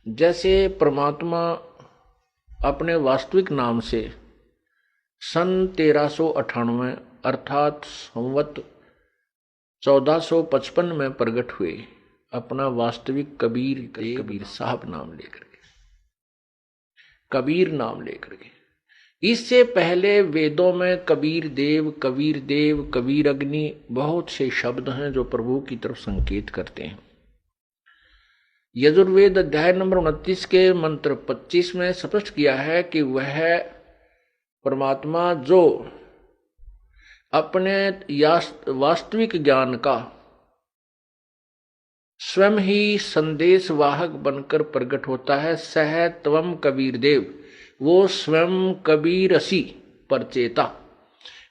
जैसे परमात्मा अपने वास्तविक नाम से सन 1398 अर्थात संवत 1455 में प्रकट हुए, अपना वास्तविक कबीर साहब नाम लेकर के, कबीर नाम लेकर के। इससे पहले वेदों में कबीर देव, कबीर अग्नि बहुत से शब्द हैं जो प्रभु की तरफ संकेत करते हैं। यजुर्वेद अध्याय नंबर 29 के मंत्र 25 में स्पष्ट किया है कि वह परमात्मा जो अपने वास्तविक ज्ञान का स्वयं ही संदेश वाहक बनकर प्रकट होता है, सह त्वम कबीर देव, वो स्वयं कबीरसी परचेता,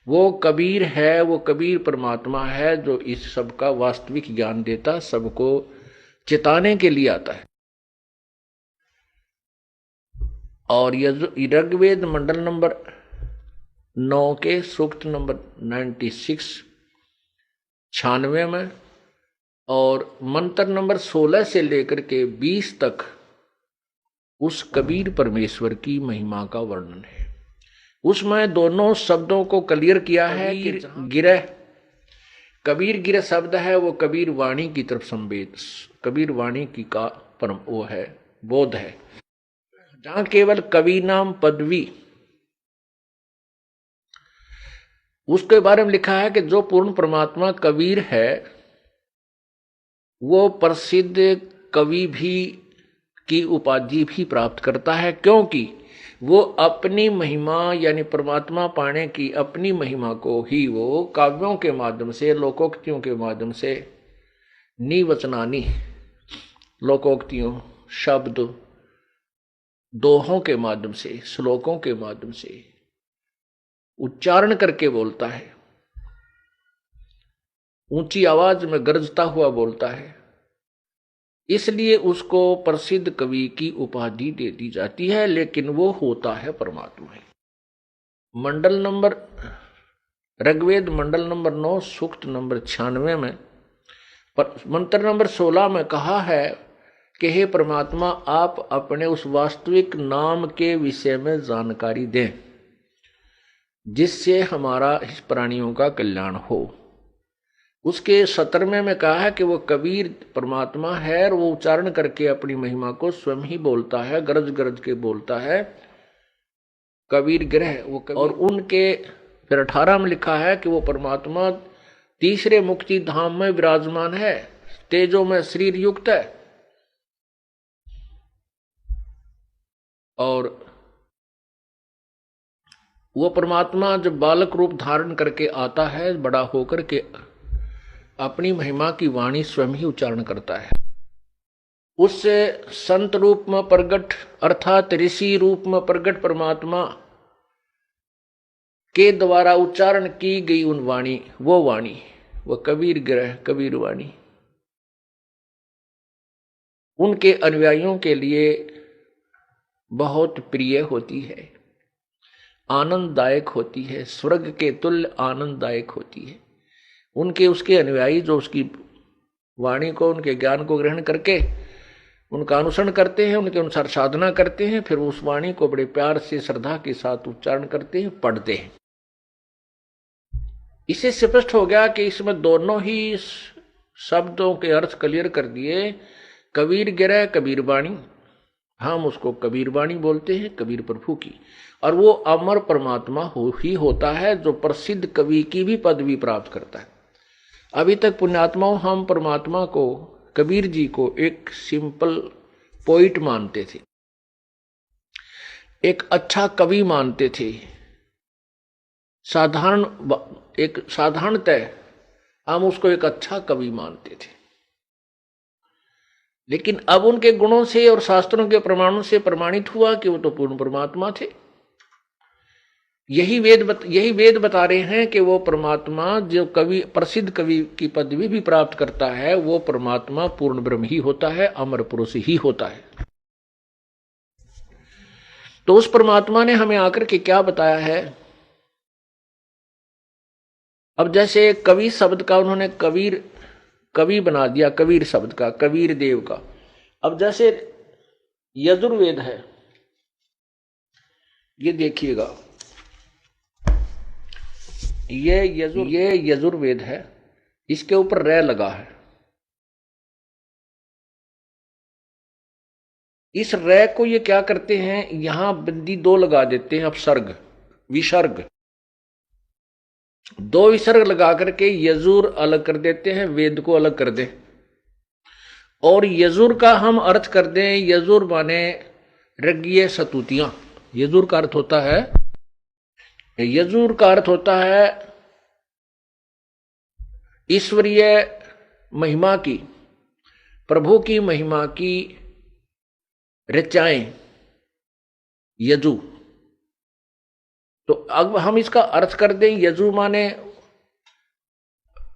वो कबीर है, वो कबीर परमात्मा है जो इस सब का वास्तविक ज्ञान देता, सबको चेताने के लिए आता है। और ऋग्वेद मंडल नंबर 9 के सूक्त नंबर 96 में और मंत्र नंबर 16 से लेकर के 20 तक उस कबीर परमेश्वर की महिमा का वर्णन है। उसमें दोनों शब्दों को क्लियर किया है कि गिरह, कबीर गिरह शब्द है वो कबीर वाणी की तरफ संवेद, कबीर वाणी की का परम वो है, बोध है। जहां केवल कवि नाम पदवी, उसके बारे में लिखा है कि जो पूर्ण परमात्मा कबीर है वो प्रसिद्ध कवि भी की उपाधि भी प्राप्त करता है, क्योंकि वो अपनी महिमा यानी परमात्मा पाने की अपनी महिमा को ही वो काव्यों के माध्यम से, लोकोक्तियों के माध्यम से, निवचनानी लोकोक्तियों, शब्द, दोहों के माध्यम से, श्लोकों के माध्यम से उच्चारण करके बोलता है, ऊंची आवाज में गरजता हुआ बोलता है। इसलिए उसको प्रसिद्ध कवि की उपाधि दे दी जाती है, लेकिन वो होता है परमात्मा ही। मंडल नंबर ऋग्वेद मंडल नंबर 9 सूक्त नंबर 96 में मंत्र नंबर 16 में कहा है कि हे परमात्मा, आप अपने उस वास्तविक नाम के विषय में जानकारी दें जिससे हमारा इस प्राणियों का कल्याण हो। उसके 17वें में कहा है कि वो कबीर परमात्मा है और वो उच्चारण करके अपनी महिमा को स्वयं ही बोलता है, गरज गरज के बोलता है, कबीर ग्रह वो कबीर। और उनके फिर 18 में लिखा है कि वो परमात्मा तीसरे मुक्ति धाम में विराजमान है, तेजो में शरीर युक्त है। और वो परमात्मा जब बालक रूप धारण करके आता है, बड़ा होकर के अपनी महिमा की वाणी स्वयं ही उच्चारण करता है। उससे संत रूप में प्रगट अर्थात ऋषि रूप में प्रगट परमात्मा के द्वारा उच्चारण की गई उन वाणी, वो कबीर ग्रह, कबीर वाणी उनके अनुयायियों के लिए बहुत प्रिय होती है, आनंददायक होती है, स्वर्ग के तुल्य आनंददायक होती है। उनके उसके अनुयायी जो उसकी वाणी को, उनके ज्ञान को ग्रहण करके उनका अनुसरण करते हैं, उनके अनुसार साधना करते हैं, फिर उस वाणी को बड़े प्यार से श्रद्धा के साथ उच्चारण करते हैं, पढ़ते हैं। इससे स्पष्ट हो गया कि इसमें दोनों ही शब्दों के अर्थ क्लियर कर दिए। कबीर गिरह, कबीर वाणी, हम उसको कबीर वाणी बोलते हैं, कबीर प्रभु की, और वो अमर परमात्मा ही होता है जो प्रसिद्ध कवि की भी पदवी प्राप्त करता है। अभी तक पुण्यात्माओं हम परमात्मा को, कबीर जी को एक सिंपल पोइट मानते थे, एक अच्छा कवि मानते थे, साधारणतः हम उसको एक अच्छा कवि मानते थे। लेकिन अब उनके गुणों से और शास्त्रों के प्रमाणों से प्रमाणित हुआ कि वो तो पूर्ण परमात्मा थे। यही वेद बता रहे हैं कि वो परमात्मा जो कवि, प्रसिद्ध कवि की पदवी भी प्राप्त करता है, वो परमात्मा पूर्ण ब्रह्म ही होता है, अमर पुरुष ही होता है। तो उस परमात्मा ने हमें आकर के क्या बताया है। अब जैसे कवि शब्द का उन्होंने कवि बना दिया, कबीर शब्द का, कबीर देव का। अब जैसे यजुर्वेद है। ये देखिएगा, ये यजुर्वेद है, इसके ऊपर रै लगा है। इस रै को ये क्या करते हैं, यहां बिंदी दो लगा देते हैं, अपसर्ग विसर्ग, दो विसर्ग लगा करके यजुर अलग कर देते हैं, वेद को अलग कर दे। और यजुर का हम अर्थ कर दें, यजुर माने ऋग्य सतुतियां। यजुर का अर्थ होता है, यजुर का अर्थ होता है ईश्वरीय महिमा की, प्रभु की महिमा की ऋचाएं, यजु। तो अब हम इसका अर्थ कर दें, यजु माने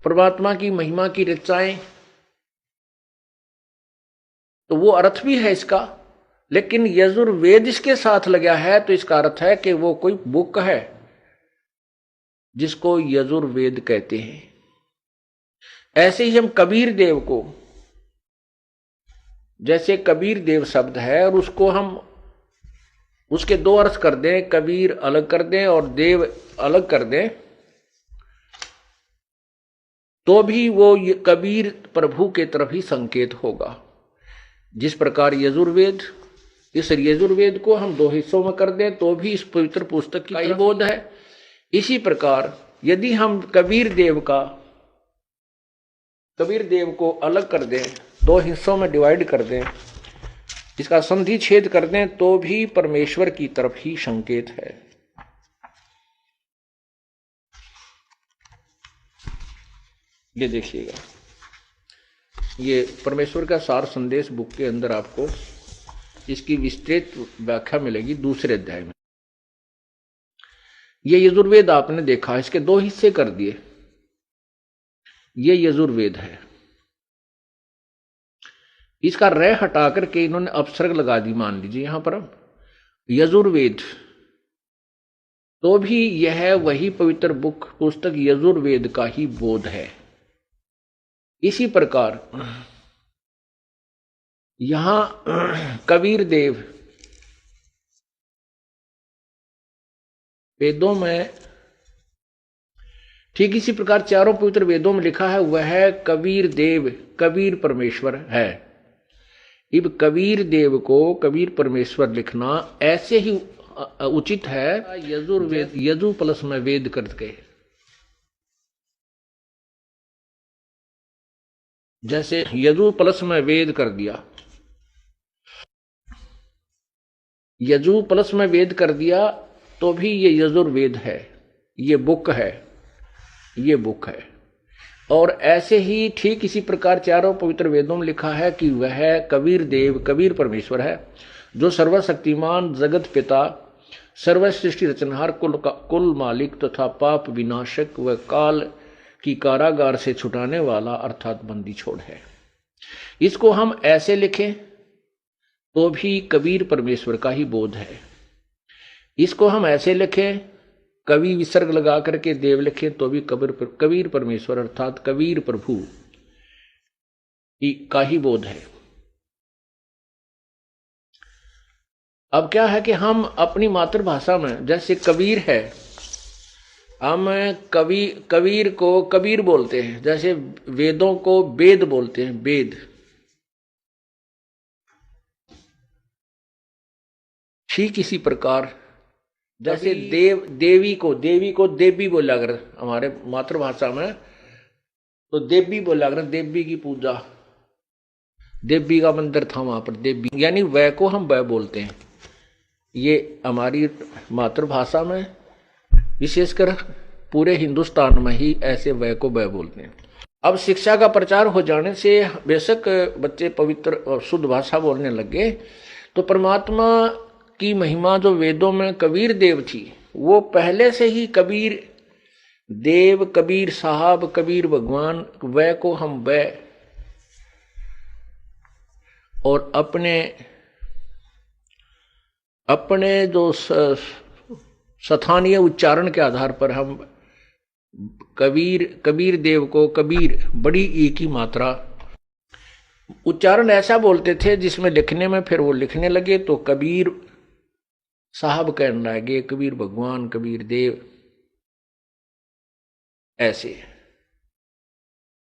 परमात्मा की महिमा की ऋचाएं, तो वो अर्थ भी है इसका। लेकिन यजुर्वेद इसके साथ लगा है, तो इसका अर्थ है कि वो कोई बुक है जिसको यजुर्वेद कहते हैं। ऐसे ही हम कबीर देव को, जैसे कबीर देव शब्द है और उसको हम उसके दो अर्थ कर दें, कबीर अलग कर दें और देव अलग कर दें, तो भी वो कबीर प्रभु के तरफ ही संकेत होगा। जिस प्रकार यजुर्वेद, इस यजुर्वेद को हम दो हिस्सों में कर दें तो भी इस पवित्र पुस्तक की ही बोध है। इसी प्रकार यदि हम कबीर देव को अलग कर दें, दो हिस्सों में डिवाइड कर दें, इसका संधि छेद कर दें, तो भी परमेश्वर की तरफ ही संकेत है। ये देखिएगा, ये परमेश्वर का सार संदेश बुक के अंदर आपको इसकी विस्तृत व्याख्या मिलेगी दूसरे अध्याय में। ये यजुर्वेद आपने देखा, इसके दो हिस्से कर दिए, ये यजुर्वेद है। इसका रै हटा करके इन्होंने अपसर्ग लगा दी, मान लीजिए यहां पर यजुर्वेद, तो भी यह वही पवित्र पुस्तक यजुर्वेद का ही बोध है। इसी प्रकार यहां कबीर देव वेदों में, ठीक इसी प्रकार चारों पवित्र वेदों में लिखा है, वह है कबीर देव, कबीर परमेश्वर है। इब कबीर देव को कबीर परमेश्वर लिखना ऐसे ही उचित है, यजुर्वेद यजु प्लस में वेद करके, जैसे यजु प्लस में वेद कर दिया, यजु प्लस में वेद कर दिया, तो भी ये यजुर्वेद है, ये बुक है, ये बुक है। और ऐसे ही ठीक इसी प्रकार चारों पवित्र वेदों में लिखा है कि वह कबीर देव, कबीर परमेश्वर है, जो सर्वशक्तिमान, जगत पिता, सर्व सृष्टि रचनहार, कुल मालिक तथा पाप विनाशक व काल की कारागार से छुटाने वाला अर्थात बंदी छोड़ है। इसको हम ऐसे लिखें तो भी कबीर परमेश्वर का ही बोध है। इसको हम ऐसे लिखें, कवि विसर्ग लगा करके देव लिखे, तो भी कबीर परमेश्वर अर्थात कबीर प्रभु का ही बोध है। अब क्या है कि हम अपनी मातृभाषा में, जैसे कबीर है, हम कबीर को कबीर बोलते हैं, जैसे वेदों को वेद बोलते हैं, वेद। ठीक इसी प्रकार जैसे देवी को देवी बोला कर हमारे मातृभाषा में, तो देवी बोला कर, देवी की पूजा, देवी का मंदिर था वहां पर, देवी यानी वह को हम वह बोलते हैं। ये हमारी मातृभाषा में, विशेषकर पूरे हिंदुस्तान में ही ऐसे वह को वह बोलते हैं। अब शिक्षा का प्रचार हो जाने से बेशक बच्चे पवित्र और शुद्ध भाषा बोलने लगे, तो परमात्मा की महिमा जो वेदों में कबीर देव थी, वो पहले से ही कबीर देव, कबीर साहब, कबीर भगवान, वह को हम वह, और अपने जो स्थानीय उच्चारण के आधार पर हम कबीर देव को कबीर, बड़ी ई की मात्रा, उच्चारण ऐसा बोलते थे जिसमें लिखने में फिर वो लिखने लगे तो कबीर साहब कहने लगे, कबीर भगवान, कबीर देव, ऐसे।